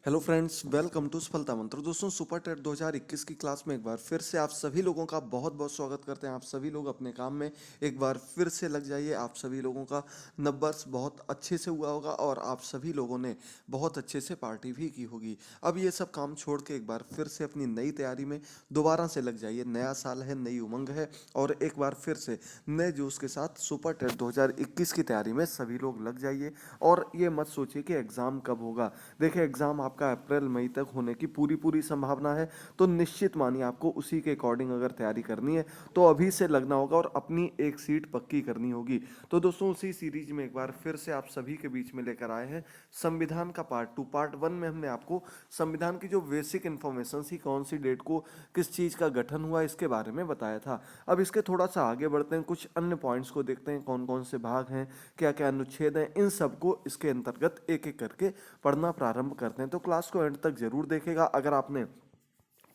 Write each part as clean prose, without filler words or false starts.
Hello friends, welcome to सफलता मंत्र। दोस्तों, सुपर टेट 2021 की क्लास में एक बार फिर से आप सभी लोगों का बहुत बहुत स्वागत करते हैं। आप सभी लोग अपने काम में एक बार फिर से लग जाइए। आप सभी लोगों का नववर्ष बहुत अच्छे से हुआ होगा और आप सभी लोगों ने बहुत अच्छे से पार्टी भी की होगी। अब ये सब काम छोड़ के एक बार फिर से अपनी नई तैयारी में दोबारा से लग जाइए। नया साल है, नई उमंग है और एक बार फिर से नए जोश के साथ सुपर टेट 2021 की तैयारी में सभी लोग लग जाइए। और ये मत सोचिए कि एग्ज़ाम कब होगा। देखिए, एग्ज़ाम आपका अप्रैल मई तक होने की पूरी पूरी संभावना है। तो निश्चित मानिए, आपको उसी के अकॉर्डिंग अगर तैयारी करनी है तो अभी से लगना होगा और अपनी एक सीट पक्की करनी होगी। तो दोस्तों, उसी सीरीज में एक बार फिर से आप सभी के बीच में लेकर आए हैं संविधान का पार्ट 2। पार्ट 1 में हमने आपको संविधान की जो बेसिक इन्फॉर्मेशन थी, कौन सी डेट को किस चीज़ का गठन हुआ, इसके बारे में बताया था। अब इसके थोड़ा सा आगे बढ़ते हैं, कुछ अन्य पॉइंट्स को देखते हैं, कौन कौन से भाग हैं, क्या क्या अनुच्छेद हैं, इन सबको इसके अंतर्गत एक एक करके पढ़ना प्रारंभ करते हैं। तो क्लास को एंड तक जरूर देखेगा। अगर आपने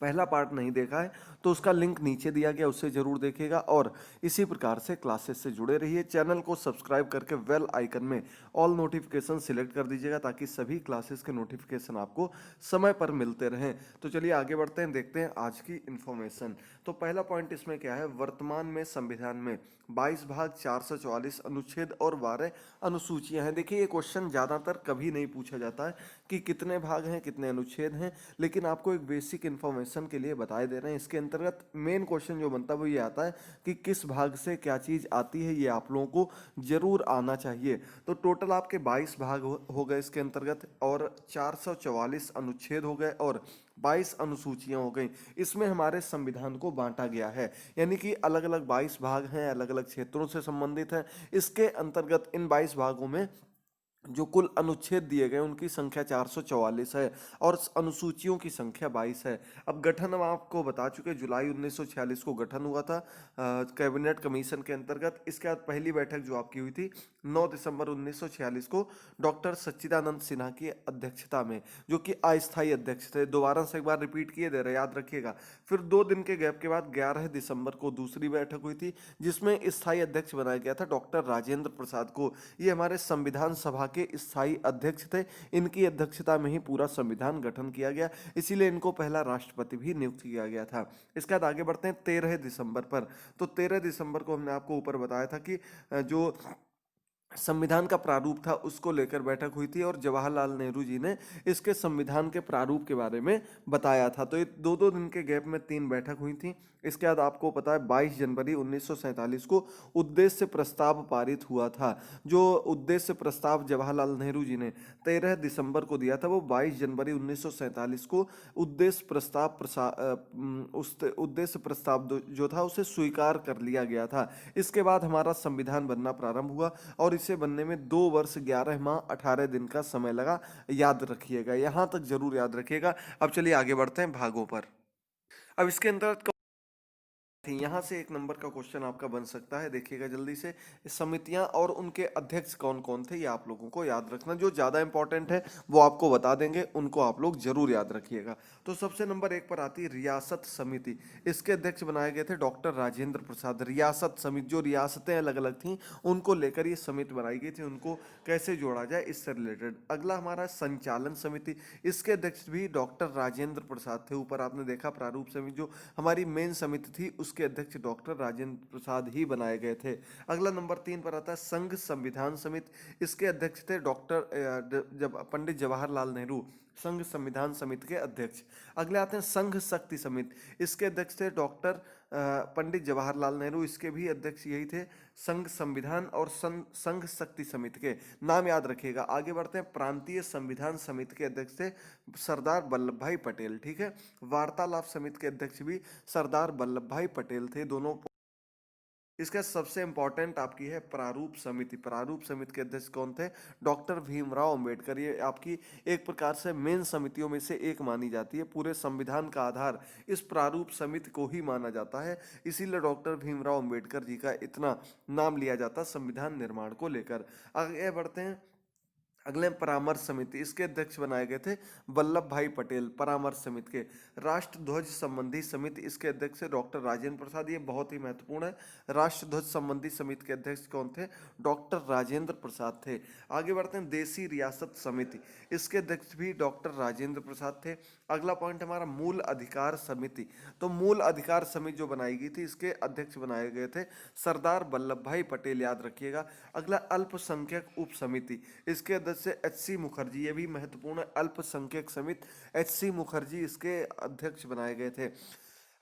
पहला पार्ट नहीं देखा है तो उसका लिंक नीचे दिया गया, उससे जरूर देखिएगा। और इसी प्रकार से क्लासेस से जुड़े रहिए। चैनल को सब्सक्राइब करके बेल आइकन में ऑल नोटिफिकेशन सिलेक्ट कर दीजिएगा ताकि सभी क्लासेस के नोटिफिकेशन आपको समय पर मिलते रहें। तो चलिए आगे बढ़ते हैं, देखते हैं आज की इन्फॉर्मेशन। तो पहला पॉइंट इसमें क्या है, वर्तमान में संविधान में 22 भाग, 444 अनुच्छेद और 12 अनुसूचियां हैं। देखिए, ये क्वेश्चन ज़्यादातर कभी नहीं पूछा जाता है कि कितने भाग हैं, कितने अनुच्छेद हैं, लेकिन आपको एक बेसिक इन्फॉर्मेशन के लिए बताए दे रहे हैं। इसके अंतर्गत मेन क्वेश्चन जो बनता है वो ये आता है कि किस भाग से क्या चीज़ आती है, ये आप लोगों को जरूर आना चाहिए। तो टोटल आपके 22 भाग हो गए इसके अंतर्गत, और 444 अनुच्छेद हो गए और 22 अनुसूचियां हो गई। इसमें हमारे संविधान को बांटा गया है, यानी कि अलग अलग 22 भाग हैं, अलग अलग क्षेत्रों से संबंधित हैं। इसके अंतर्गत इन 22 भागों में जो कुल अनुच्छेद दिए गए उनकी संख्या 444 है और अनुसूचियों की संख्या 22 है। अब गठन हम आपको बता चुके, जुलाई 1946 को गठन हुआ था कैबिनेट कमीशन के अंतर्गत। इसके बाद पहली बैठक जो आपकी हुई थी 9 दिसंबर 1946 को डॉक्टर सच्चिदानंद सिन्हा की अध्यक्षता में, जो कि अस्थायी अध्यक्ष थे। दोबारा से एक बार रिपीट किए दे रहे, याद रखिएगा। फिर 2 दिन के गैप के बाद 11 दिसंबर को दूसरी बैठक हुई थी जिसमें स्थायी अध्यक्ष बनाया गया था डॉक्टर राजेंद्र प्रसाद को। ये हमारे संविधान सभा के स्थायी अध्यक्ष थे। इनकी अध्यक्षता में ही पूरा संविधान गठन किया गया, इसीलिए इनको पहला राष्ट्रपति भी नियुक्त किया गया था। इसके बाद आगे बढ़ते हैं 13 दिसंबर पर। तो 13 दिसंबर को हमने आपको ऊपर बताया था कि जो संविधान का प्रारूप था उसको लेकर बैठक हुई थी और जवाहरलाल नेहरू जी ने इसके संविधान के प्रारूप के बारे में बताया था। तो ये दो दो दिन के गैप में 3 बैठक हुई थी। इसके बाद आपको पता है 22 जनवरी 1947 को उद्देश्य प्रस्ताव पारित हुआ था। जो उद्देश्य प्रस्ताव जवाहरलाल नेहरू जी ने 13 दिसंबर को दिया था, वो 22 जनवरी 1947 को उस उद्देश्य प्रस्ताव जो था उसे स्वीकार कर लिया गया था। इसके बाद हमारा संविधान बनना प्रारंभ हुआ और इसे बनने में 2 वर्ष 11 माह 18 दिन का समय लगा। याद रखिएगा, यहां तक जरूर याद रखिएगा। अब चलिए आगे बढ़ते हैं भागों पर। अब इसके अंतर्गत यहाँ से एक नंबर का क्वेश्चन आपका बन सकता है, देखिएगा जल्दी से। समितियां और उनके अध्यक्ष कौन कौन थे, ये आप लोगों को याद रखना। जो ज्यादा इंपॉर्टेंट है वो आपको बता देंगे, उनको आप लोग जरूर याद रखिएगा। तो सबसे नंबर 1 पर आती है रियासत समिति। इसके अध्यक्ष बनाए गए थे डॉक्टर राजेंद्र प्रसाद। रियासत समिति, जो रियासतें अलग अलग थी उनको लेकर ये समिति बनाई गई थी, उनको कैसे जोड़ा जाए इससे रिलेटेड। अगला हमारा संचालन समिति। इसके अध्यक्ष भी डॉक्टर राजेंद्र प्रसाद थे। ऊपर आपने देखा प्रारूप समिति, जो हमारी मेन समिति थी, उसके अध्यक्ष डॉक्टर राजेंद्र प्रसाद ही बनाए गए थे। अगला नंबर 3 पर आता है संघ संविधान समिति। इसके अध्यक्ष थे जब पंडित जवाहरलाल नेहरू, संघ संविधान समिति के अध्यक्ष। अगले आते हैं संघ शक्ति समिति। इसके अध्यक्ष थे डॉक्टर पंडित जवाहरलाल नेहरू, इसके भी अध्यक्ष यही थे। संघ संविधान और संघ शक्ति समिति के नाम याद रखिएगा। आगे बढ़ते हैं, प्रांतीय संविधान समिति के अध्यक्ष थे सरदार वल्लभ भाई पटेल। ठीक है। वार्तालाप समिति के अध्यक्ष भी सरदार वल्लभ भाई पटेल थे। दोनों। इसका सबसे इंपॉर्टेंट आपकी है प्रारूप समिति। प्रारूप समिति के अध्यक्ष कौन थे, डॉक्टर भीमराव अंबेडकर। ये आपकी एक प्रकार से मेन समितियों में से एक मानी जाती है। पूरे संविधान का आधार इस प्रारूप समिति को ही माना जाता है, इसीलिए डॉक्टर भीमराव अंबेडकर जी का इतना नाम लिया जाता है संविधान निर्माण को लेकर। आगे बढ़ते हैं, अगले परामर्श समिति, इसके अध्यक्ष बनाए गए थे वल्लभ भाई पटेल। परामर्श समिति के राष्ट्र ध्वज संबंधी समिति, इसके अध्यक्ष है डॉक्टर राजेंद्र प्रसाद। ये बहुत ही महत्वपूर्ण है। राष्ट्र ध्वज संबंधी समिति के अध्यक्ष कौन थे? डॉक्टर राजेंद्र प्रसाद थे। आगे बढ़ते हैं, देसी रियासत समिति, इसके अध्यक्ष भी डॉक्टर राजेंद्र प्रसाद थे। अगला पॉइंट हमारा मूल अधिकार समिति। तो मूल अधिकार समिति जो बनाई गई थी, इसके अध्यक्ष बनाए गए थे सरदार वल्लभ भाई पटेल, याद रखिएगा। अगला अल्पसंख्यक उप समिति, इसके अध्यक्ष से एच.सी. मुखर्जी, ये भी महत्वपूर्ण है। अल्पसंख्यक समिति एच.सी. मुखर्जी इसके अध्यक्ष बनाए गए थे।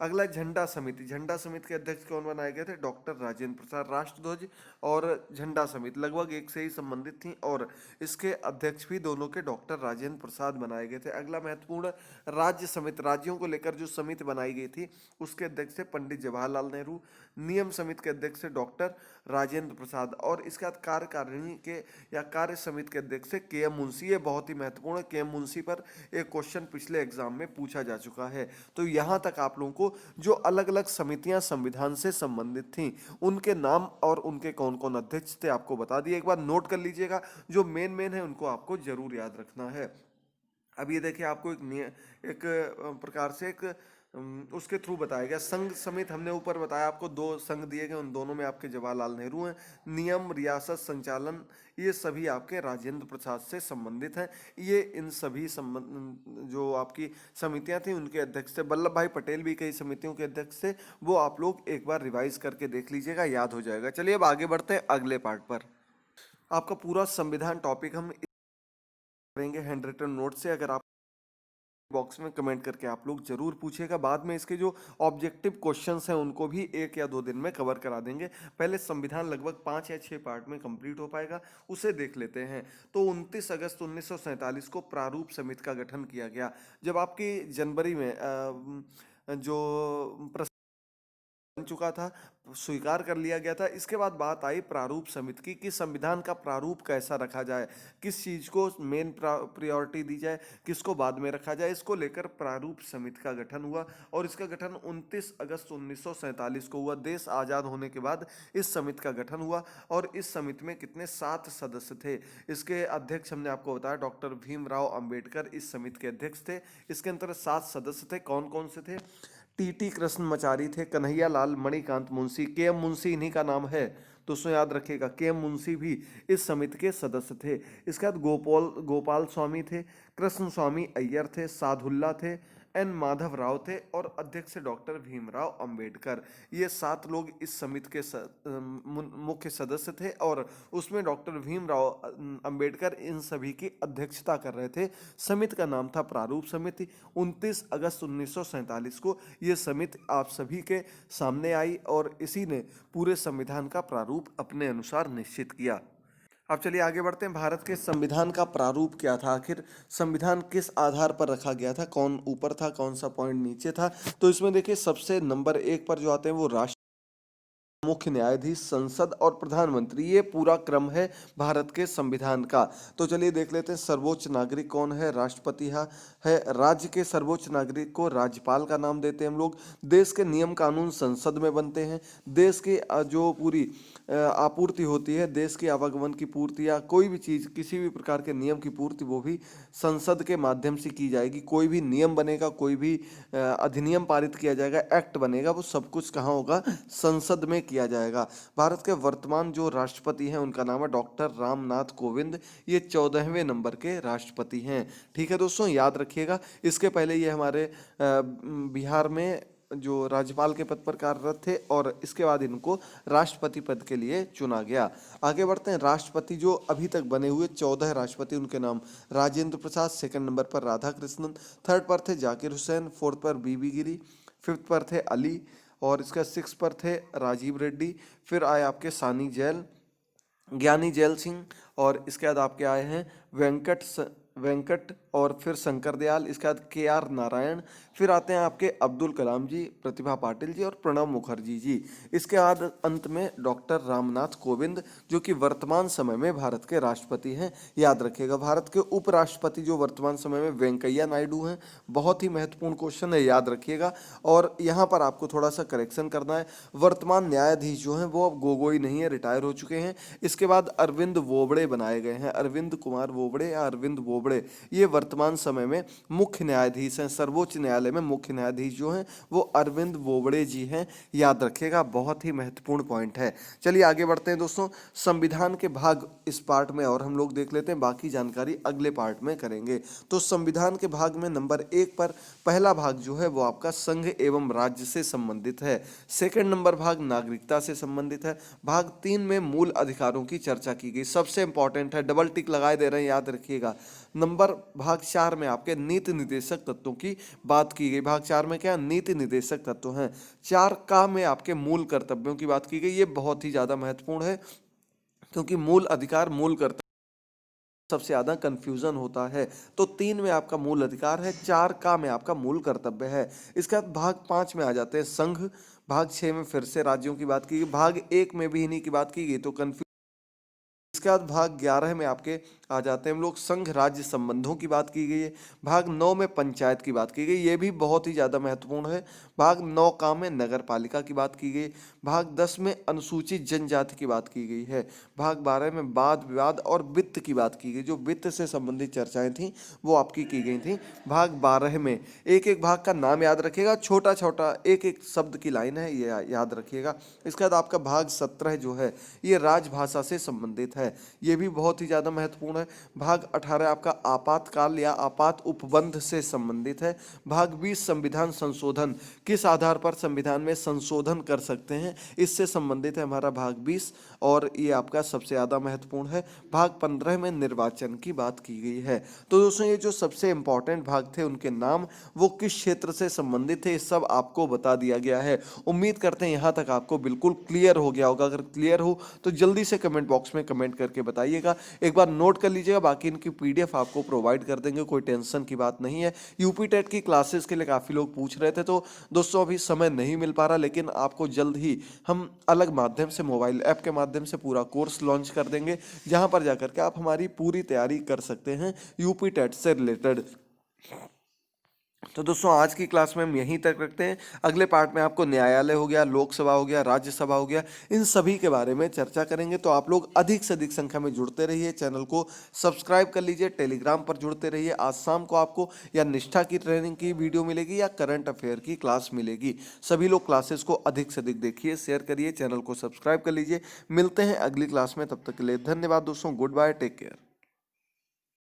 अगला झंडा समिति, झंडा समिति के अध्यक्ष कौन बनाए गए थे? डॉक्टर राजेंद्र प्रसाद। राष्ट्रध्वज और झंडा समिति लगभग एक से ही संबंधित थी और इसके अध्यक्ष भी दोनों के डॉक्टर राजेंद्र प्रसाद बनाए गए थे। अगला महत्वपूर्ण राज्य समिति, राज्यों को लेकर जो समिति बनाई गई थी उसके अध्यक्ष थे पंडित जवाहरलाल नेहरू। नियम समिति के अध्यक्ष थे डॉक्टर राजेंद्र प्रसाद और इसके बाद कार्यकारिणी के या कार्य समिति के अध्यक्ष थे के.एम. मुंशी। ये बहुत ही महत्वपूर्ण है। के.एम. मुंशी पर एक क्वेश्चन पिछले एग्जाम में पूछा जा चुका है। तो यहाँ तक आप लोगों को जो अलग अलग समितियां संविधान से संबंधित थीं उनके नाम और उनके कौन कौन अध्यक्ष थे आपको बता दिए। एक बार नोट कर लीजिएगा, जो मेन है उनको आपको जरूर याद रखना है। अब ये देखिए, आपको एक प्रकार से उसके थ्रू बताया गया। संघ समिति हमने ऊपर बताया, आपको दो संघ दिए गए, उन दोनों में आपके जवाहरलाल नेहरू हैं। नियम, रियासत, संचालन, ये सभी आपके राजेंद्र प्रसाद से संबंधित हैं। ये इन सभी संबंध जो आपकी समितियां थी उनके अध्यक्ष थे। वल्लभ भाई पटेल भी कई समितियों के अध्यक्ष थे। वो आप लोग एक बार रिवाइज करके देख लीजिएगा, याद हो जाएगा। चलिए अब आगे बढ़ते हैं अगले पार्ट पर। आपका पूरा संविधान टॉपिक हम करेंगे हैंड रिटन नोट से। अगर आप बॉक्स में कमेंट करके आप लोग जरूर पूछिएगा। बाद में इसके जो ऑब्जेक्टिव क्वेश्चंस हैं उनको भी 1 या 2 दिन में कवर करा देंगे। पहले संविधान लगभग 5 या 6 पार्ट में कंप्लीट हो पाएगा, उसे देख लेते हैं। तो 29 अगस्त 1947 को प्रारूप समिति का गठन किया गया। जब आपकी जनवरी में जो बन चुका था, स्वीकार कर लिया गया था, इसके बाद बात आई प्रारूप समिति की कि संविधान का प्रारूप कैसा रखा जाए, किस चीज को मेन प्रायोरिटी दी जाए, किसको बाद में रखा जाए। इसको लेकर प्रारूप समिति का गठन हुआ और इसका गठन 29 अगस्त 1947 को हुआ। देश आज़ाद होने के बाद इस समिति का गठन हुआ और इस समिति में कितने 7 सदस्य थे। इसके अध्यक्ष हमने आपको बताया डॉक्टर भीमराव अंबेडकर इस समिति के अध्यक्ष थे। इसके अंतर्गत 7 सदस्य थे। कौन कौन से थे? टी कृष्णमाचारी थे, कन्हैया लाल, मणिकांत मुंशी, के.एम. मुंशी इन्हीं का नाम है, तो उसमें याद रखिएगा। के.एम. मुंशी भी इस समिति के सदस्य थे। इसके बाद गोपाल स्वामी थे, कृष्ण स्वामी अय्यर थे, साधुल्ला थे, एन माधव राव थे और अध्यक्ष डॉक्टर भीमराव अंबेडकर। ये 7 लोग इस समिति के मुख्य सदस्य थे और उसमें डॉक्टर भीमराव अंबेडकर इन सभी की अध्यक्षता कर रहे थे। समिति का नाम था प्रारूप समिति। 29 अगस्त 1947 को ये समिति आप सभी के सामने आई और इसी ने पूरे संविधान का प्रारूप अपने अनुसार निश्चित किया। अब चलिए आगे बढ़ते हैं। भारत के संविधान का प्रारूप क्या था, आखिर संविधान किस आधार पर रखा गया था, कौन ऊपर था, कौन सा पॉइंट नीचे था। तो इसमें देखिए, सबसे नंबर 1 पर जो आते हैं वो राष्ट्र, मुख्य न्यायाधीश, संसद और प्रधानमंत्री। ये पूरा क्रम है भारत के संविधान का। तो चलिए देख लेते हैं। सर्वोच्च नागरिक कौन है? राष्ट्रपति है। राज्य के सर्वोच्च नागरिक को राज्यपाल का नाम देते हैं हम लोग। देश के नियम कानून संसद में बनते हैं। देश की जो पूरी आपूर्ति होती है, देश के आवागमन की पूर्ति या कोई भी चीज़, किसी भी प्रकार के नियम की पूर्ति, वो भी संसद के माध्यम से की जाएगी। कोई भी नियम बनेगा, कोई भी अधिनियम पारित किया जाएगा, एक्ट बनेगा, वो सब कुछ कहाँ होगा? संसद में किया जाएगा। भारत के वर्तमान जो राष्ट्रपति हैं उनका नाम है डॉक्टर रामनाथ कोविंद। ये 14वें नंबर के राष्ट्रपति हैं। ठीक है दोस्तों, याद रखिएगा। इसके पहले ये हमारे बिहार में जो राज्यपाल के पद पर कार्यरत थे और इसके बाद इनको राष्ट्रपति पद के लिए चुना गया। आगे बढ़ते हैं। राष्ट्रपति जो अभी तक बने हुए 14 राष्ट्रपति, उनके नाम राजेंद्र प्रसाद, सेकंड नंबर पर राधा कृष्णन, थर्ड पर थे जाकिर हुसैन, फोर्थ पर बीबी गिरी, फिफ्थ पर थे अली और इसका 6 पर थे राजीव रेड्डी। फिर आए आपके सानी जैल, ज्ञानी जैल सिंह और इसके बाद आपके आए हैं वेंकट और फिर शंकर दयाल, इसके बाद KR नारायण, फिर आते हैं आपके अब्दुल कलाम जी, प्रतिभा पाटिल जी और प्रणब मुखर्जी जी। इसके बाद अंत में डॉक्टर रामनाथ कोविंद, जो कि वर्तमान समय में भारत के राष्ट्रपति हैं। याद रखिएगा, भारत के उपराष्ट्रपति जो वर्तमान समय में वेंकैया नायडू हैं। बहुत ही महत्वपूर्ण क्वेश्चन है, याद रखिएगा। और यहाँ पर आपको थोड़ा सा करेक्शन करना है, वर्तमान न्यायाधीश जो हैं वो अब गोगोई नहीं है, रिटायर हो चुके हैं। इसके बाद अरविंद बोबड़े बनाए गए हैं, अरविंद कुमार बोबड़े या अरविंद बोबड़े, ये वर्तमान समय में मुख्य न्यायाधीश हैं। सर्वोच्च न्यायालय में मुख्य न्यायाधीश जो हैं वो अरविंद बोबड़े जी हैं। याद रखिएगा, बहुत ही महत्वपूर्ण पॉइंट है। चलिए आगे बढ़ते हैं दोस्तों, संविधान के भाग इस पार्ट में और हम लोग देख लेते हैं, बाकी जानकारी अगले पार्ट में करेंगे। तो संविधान के भाग में नंबर 1 पर पहला भाग जो है वो आपका संघ एवं राज्य से संबंधित है। सेकंड नंबर भाग नागरिकता से संबंधित है। भाग 3 में मूल अधिकारों की चर्चा की गई, सबसे इंपॉर्टेंट है, डबल टिक लगाए दे रहे हैं, याद रखिएगा। भाग 4 में आपके नीति निर्देशक तत्वों की बात की गई। भाग 4 में क्या नीति निर्देशक तत्व हैं। 4 में आपके मूल कर्तव्यों की बात की गई, ये बहुत ही ज्यादा महत्वपूर्ण है, क्योंकि मूल अधिकार मूल कर्तव्य सबसे ज्यादा कंफ्यूजन होता है। तो 3 में आपका मूल अधिकार है, 4 में आपका मूल कर्तव्य है। इसके बाद भाग 5 में आ जाते हैं संघ। भाग 6 में फिर से राज्यों की बात की गई। भाग 1 में भी इन्हीं की बात की गई, तो कंफ्यूज। इसके बाद भाग 11 में आपके आ जाते हैं हम लोग, संघ राज्य संबंधों की बात की गई है। भाग 9 में पंचायत की बात की गई, ये भी बहुत ही ज़्यादा महत्वपूर्ण है। भाग 9 का में नगर पालिका की बात की गई। भाग 10 में अनुसूचित जनजाति की बात की गई है। भाग 12 में वाद विवाद और वित्त की बात की गई, जो वित्त से संबंधित चर्चाएं थी वो आपकी की गई थी। भाग 12 में एक एक भाग का नाम याद रखिएगा, छोटा छोटा एक एक शब्द की लाइन है, ये याद रखिएगा। इसके बाद आपका भाग 17 जो है ये राजभाषा से संबंधित है, ये भी बहुत ही ज़्यादा महत्वपूर्ण है। भाग 18 आपका आपातकाल या आपात उपबंध से संबंधित है। भाग 20 संविधान संशोधन, किस आधार पर संविधान में संशोधन कर सकते हैं, इससे संबंधित है हमारा भाग 20, और ये आपका सबसे ज़्यादा महत्वपूर्ण है। भाग 15 में निर्वाचन की बात की गई है। तो दोस्तों ये जो सबसे इंपॉर्टेंट भाग थे उनके नाम, वो किस क्षेत्र से संबंधित थे, ये सब आपको बता दिया गया है। उम्मीद करते हैं यहाँ तक आपको बिल्कुल क्लियर हो गया होगा। अगर क्लियर हो तो जल्दी से कमेंट बॉक्स में कमेंट करके बताइएगा। एक बार नोट कर लीजिएगा, बाकी इनकी PDF आपको प्रोवाइड कर देंगे, कोई टेंशन की बात नहीं है। यूपी टेट की क्लासेस के लिए काफ़ी लोग पूछ रहे थे, तो दोस्तों अभी समय नहीं मिल पा रहा, लेकिन आपको जल्द ही हम अलग माध्यम से, मोबाइल ऐप के माध्यम से पूरा कोर्स लॉन्च कर देंगे, जहां पर जाकर के आप हमारी पूरी तैयारी कर सकते हैं यूपी टेट से रिलेटेड। तो दोस्तों आज की क्लास में हम यहीं तक रखते हैं। अगले पार्ट में आपको न्यायालय हो गया, लोकसभा हो गया, राज्यसभा हो गया, इन सभी के बारे में चर्चा करेंगे। तो आप लोग अधिक से अधिक संख्या में जुड़ते रहिए, चैनल को सब्सक्राइब कर लीजिए, टेलीग्राम पर जुड़ते रहिए। आज शाम को आपको या निष्ठा की ट्रेनिंग की वीडियो मिलेगी या करंट अफेयर की क्लास मिलेगी। सभी लोग क्लासेस को अधिक से अधिक देखिए, शेयर करिए, चैनल को सब्सक्राइब कर लीजिए। मिलते हैं अगली क्लास में, तब तक के लिए धन्यवाद दोस्तों, गुड बाय, टेक केयर।